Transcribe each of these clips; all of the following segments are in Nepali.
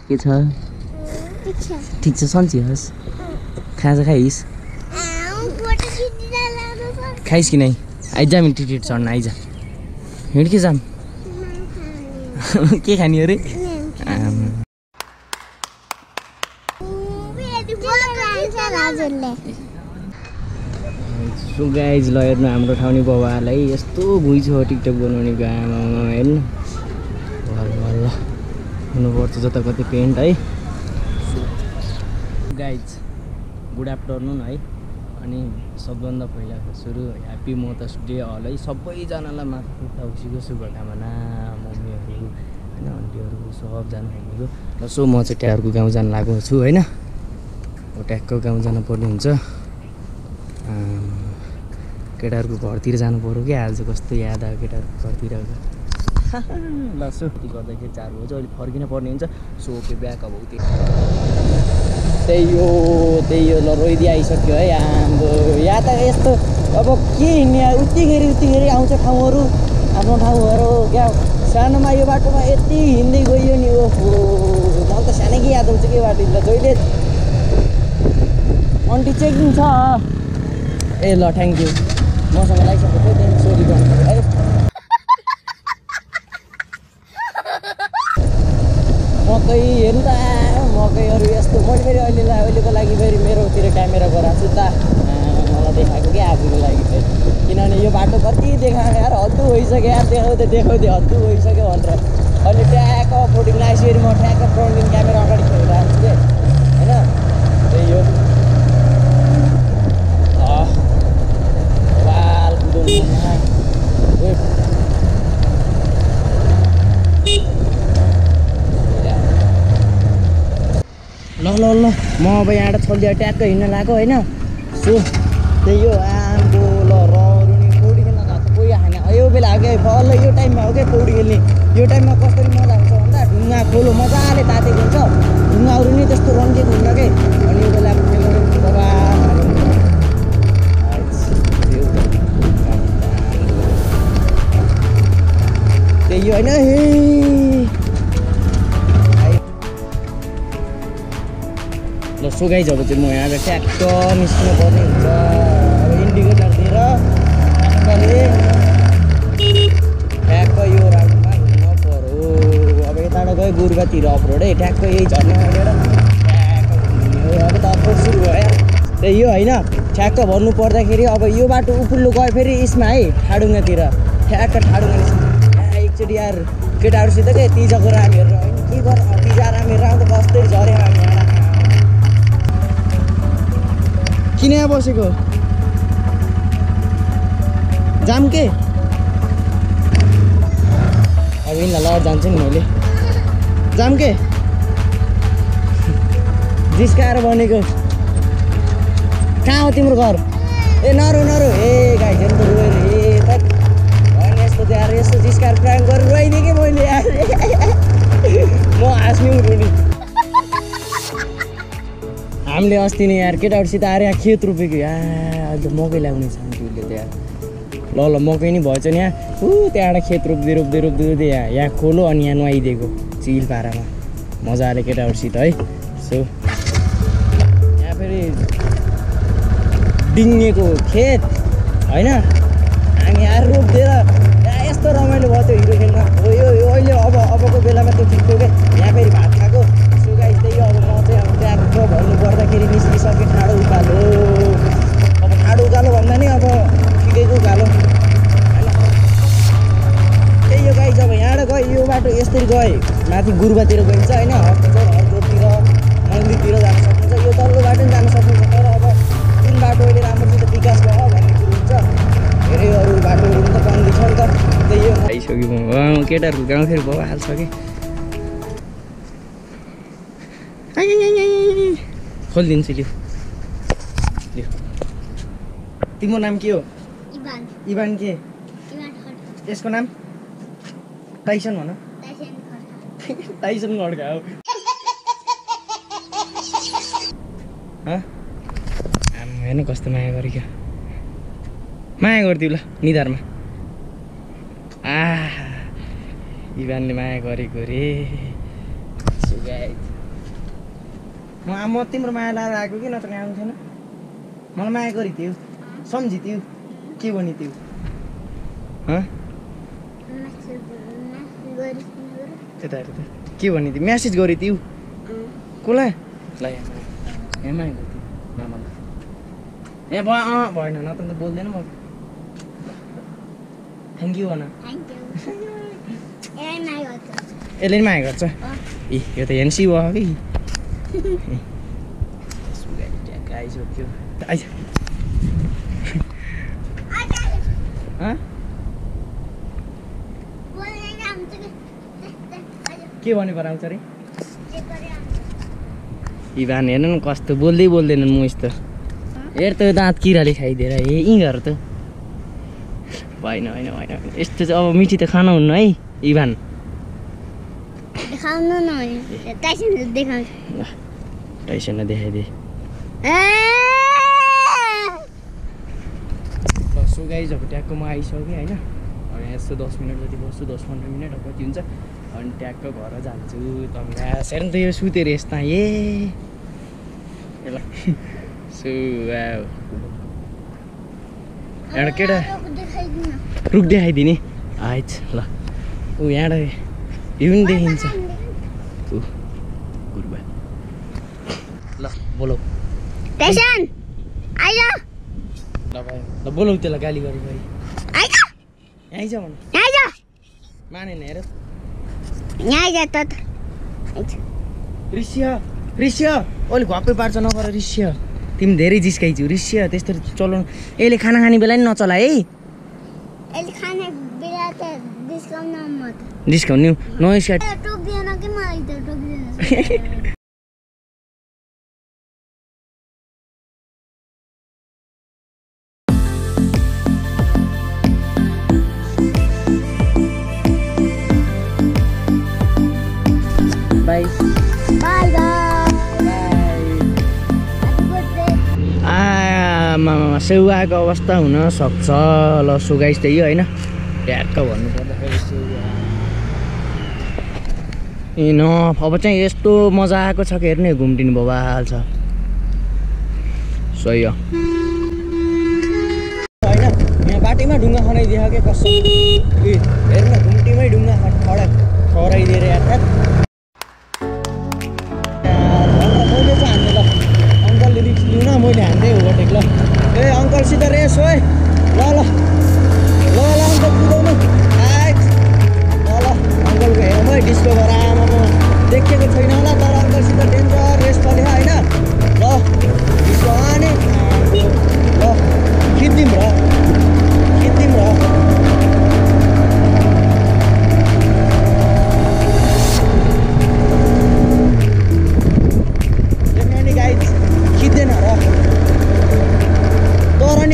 के छ ठिक छ सन्ची होस् खाजा खाइस् खाइस् कि नै आइज हामी टिकट चढ्न आइज हिँड के जाम के खाने अरे सो गाइज ल हेर्नु हाम्रो ठाउँनी बाबालाई यस्तो भुइँ छ टिकटक बनाउने आमामा हेर्नु ल हुनुपर्छ जता कतै पेन्ट है गाइज गुड आफ्टरनुन है अनि सबभन्दा पहिला सुरु ह्याप्पी मदर्स डे हल है सबैजनालाई माथि औँसीको शुभकामना मम्मीहरू होइन आन्टीहरू सबजना हामीहरू र सो म चाहिँ ट्याहरूको गाउँ जान लागेको छु होइन ट्याकको गाउँ जानु पर्ने हुन्छ केटाहरूको घरतिर जानु पर्यो क्या आज कस्तो याद आयो केटाहरूको घरतिर ल सो गर्दाखेरि 4 बजे अहिले फर्किन पर्ने हुन्छ सो ओके ब्याक अब त्यही हो ल रोइदिए आइसक्यो है हाम्रो या त यस्तो अब के हिँड्ने उतिखेरि आउँछ ठाउँहरू आफ्नो ठाउँहरू क्या सानोमा यो बाटोमा यति हिँड्दै गइयो नि ओहो मलाई त सानैकै याद आउँछ के बाटो हिँड्दा जहिले अन्टी चेकिङ छ ए ल थ्याङ्क यू मसँग लाइसेन्स थियो त्यहाँदेखि सोरी गर्नु है मकै हेर्नु त मकैहरू यस्तो मैले फेरि अहिलेको लागि फेरि मेरोतिर क्यामेरा गराएको छु त मलाई देखाएको क्या आफूको लागि फेरि किनभने यो बाटो कति देखाएको यार हद्दु भइसक्यो यार देखाउँदै हद्दु भइसक्यो भनेर अहिले ट्याक्क फोटिङ लाइसकेर म ट्याक्क फ्रन्ट क्यामेरा अगाडि खेलिरहेको छु कि होइन त्यही हो ल म अब यहाँबाट छोडिदिएर ट्याक्क हिँड्न लाग्यो होइन सो त्यही हो आम्बो ल रौनी पौडी खेल्न गएको कोही होइन यो बेला हो क्या बल्ल यो टाइममा हो क्या पौडी खेल्ने यो टाइममा कसरी मजा हुन्छ भन्दा ढुङ्गा खोलो मजाले तातेको हुन्छ ढुङ्गाहरू नि त्यस्तो रङ्गेको हुन्छ कि अनि यो बेला त्यही होइन हे ल सो गाइज अब चाहिँ म यहाँबाट ट्याक्क निस्किनु पर्ने हुन्छ अब इन्डिकेटरतिर ट्याक्क यो राउन्डमा हिँड्न पऱ्यो अब यताबाट गयो गुरुबातिर अफरोड है ट्याक्क यही झर्ना हालेर ट्याक्क हिँड्ने हो अब त अफरोड सुरु भयो त्यही हो होइन ठ्याक्क भन्नु पर्दाखेरि अब यो बाटो उपुल्लो गयो फेरि यसमा है ठाडुङ्गातिर ठ्याक्क ठाडुङ्गा निस्किन्छ एकचोटि यार केटाहरूसित क्या तिजाको रामीहरू होइन के गर तिजा रामीहरू आउँदा बस्दै झऱ्यो हामी किन यहाँ बसेको जाम के अब यिनीलाई लड जान्छु नि मैले जाम के जिस्काएर बनेको कहाँ हो तिम्रो घर ए नरो ए गाइजहरू त रोएर ए होइन यस्तो त यार यस्तो जिस्काएर प्राङ गरेर रोइदिएँ कि मैले यार म हाँस्नु रुनी हामीले अस्ति नै यार केटाहरूसित आएर यहाँ खेत रोपेको यार मकै लगाउने छ आन्टीहरूले त यार ल मकै नि भएछ नि यहाँ त्यहाँबाट खेत रोप्दै यहाँ खोलो अनि यहाँ नुहाइदिएको चिल पारामा मजाले केटाहरूसित है सो यहाँ फेरि डिङ्गेको खेत होइन हामी यहाँ रोप्दिएर यहाँ यस्तो रमाइलो भयो त्यो हिरो खेल्न हो यो अहिले अबको बेलामा त्यो ठिक थियो क्या यहाँ फेरि भात खाएको सो गाइस त्यही अब म चाहिँ अब ट्याक्क भन्नु पर्दाखेरि निस्किसक्यो ठाडो उकालो अब ठाडो उकालो भन्दा नि अब ठिकैको उकालो होइन त्यही हो गाइस अब यहाँबाट गयो यो बाटो यसरी गए माथि गुरुबातिर गइन्छ होइन हर्कोटतिर मन्दिरतिर जान सक्नुहुन्छ यो तल्लो बाटो पनि जान सक्नुहुन्छ तर अब जुन बाटो अहिले राम्रोसित विकास भयो भन्ने कुरो हुन्छ धेरै अरू बाटोहरू पनि त बन्दी छ नि त त्यही हो आइसक्यो केटाहरूको गाउँ फेरि भयो हाल्छ कि खोलिदिन्छु लियो तिम्रो नाम के हो इभान के यसको नाम टाइसन भन टाइसन खड्का हो हेर्नु कस्तो माया गऱ्यो क्या माया गरिदिउ ल निधारमा इभानले माया गरेको रे म तिम्रो माया लाएर आएको कि नत्र आउनु थिएन मलाई माया गरिथ्यौ सम्झिथ्यौ के भनिथ्यौ यता के भनिथ्यौ म्यासेज गरिथ्यौ कसलाई ल यहाँ माया गर्थ्यौ मामालाई ए भएन नत्र त बोल्दैन म थ्याङ्क यू भन यसले नि माया गर्छ ए यो त एनसी भयो कि आइसक्यो के भने पराउँछ अरे इभान हेर्नु न कस्तो बोल्दै बोल्दैनन् म यस्तो हेर त दाँत किराले खाइदिएर ए यिनीहरू त होइन होइन होइन यस्तो चाहिँ अब मिठी त खानु हुन्न है इभान टाइसन देखाइदिए सो गाइज अब ट्याक्क म आइसकेँ होइन अनि यस्तो 10 मिनट जति बस्छु 10-15 मिनट अब कति हुन्छ अनि ट्याक्क घर जान्छु तपाईँ हेर्नु त यो सुतेर यस्ता ए ल सो एउटा केटा रुख देखाइदिने आइज ल ऊ यहाँबाट यो पनि देखिन्छ गुरुबा ल बोलाउ ल बोलाउ त्यसलाई गाली गरी गरी आइज भन मानेन हेर ऋष्य ओले घप्पै पार्छ नगर ऋष्य तिमी धेरै जिस्काइछु ऋष्य त्यस्तरी चलाउनु यसले खाना खाने बेला नि नचला है डिस्काउन्ट नयाँ स्याट बाई आमामा सेउवाको अवस्था हुन सक्छ ल सुगाइस त्यही होइन ट्याक्क भन्नुपर्दाखेरि सेउवा ए न अब चाहिँ यस्तो मजा आएको छ कि हेर्ने घुम्टिनु बवाल छ सही हो होइन यहाँ बाटैमा ढुङ्गा खनाइदियो क्या कसो हेर्नु न घुम्टीमै ढुङ्गा खराइदिएर यार अंकल रिक्स लिउँ न मैले हान्दै ओभरटेक ल ए अंकलसित रेस हो ल ल ल ल अंकल कुदाउनु आइज ल ल अंकलको हेरौँ है डिस्कभर आमामा देखेको छैन होला तर अंकलसित डेन्जर रेस पऱ्यो होइन ल डिस्को आने ल खिच्दिउँ र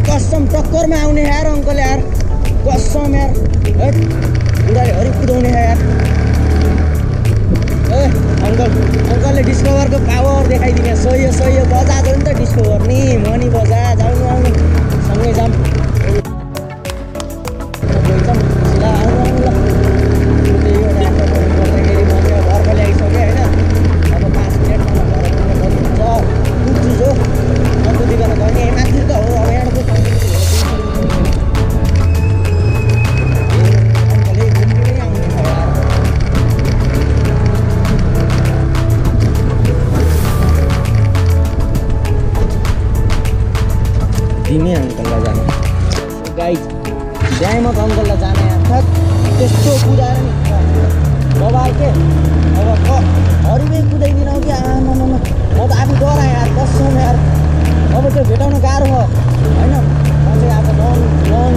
कसम टक्करमा आउने यार अंकल यार कसम यार बुढाले हरि कुदाउने यार ए अंकलले डिस्कभरको पावर देखाइदिने सही हो बजा जाउँ नि त डिस्कभर नि मनी बजा जाउँ आउनु सँगै जाऊँ घरको ल्याइसक्यो होइन अब 5 मिनटमा घर पुग्छ पुग्छु जो नकुदिकन गयो माथि त हो अब यहाँ दिने अंकललाई जाने गाइज ड्यामक अंकललाई जाने अर्थात् त्यस्तो कुदाएर नि बबाल के अब हरिमै कुदाइदिन कि आमामा म त आफू डराएँ यार कसम यार अब त्यो भेटाउन गाह्रो भयो होइन म चाहिँ अब लङ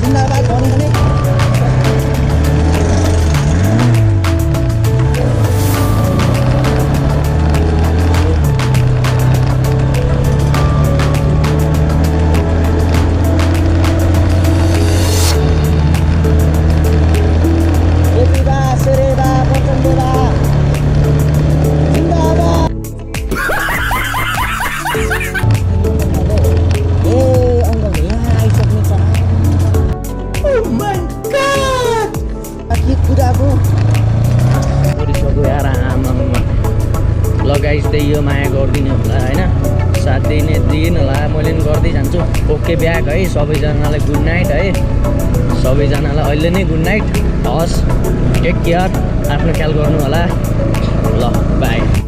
जिन्दाबाद भनी भने त्यही यो माया गरिदिने होला होइन, साथ दिनु होला, मैले पनि गर्दै जान्छु। ओके ब्याक है, सबैजनालाई गुड नाइट है, सबैजनालाई अहिले नै गुड नाइट। हस्, टेक केयर, आफ्नो ख्याल गर्नु होला। ल बाई।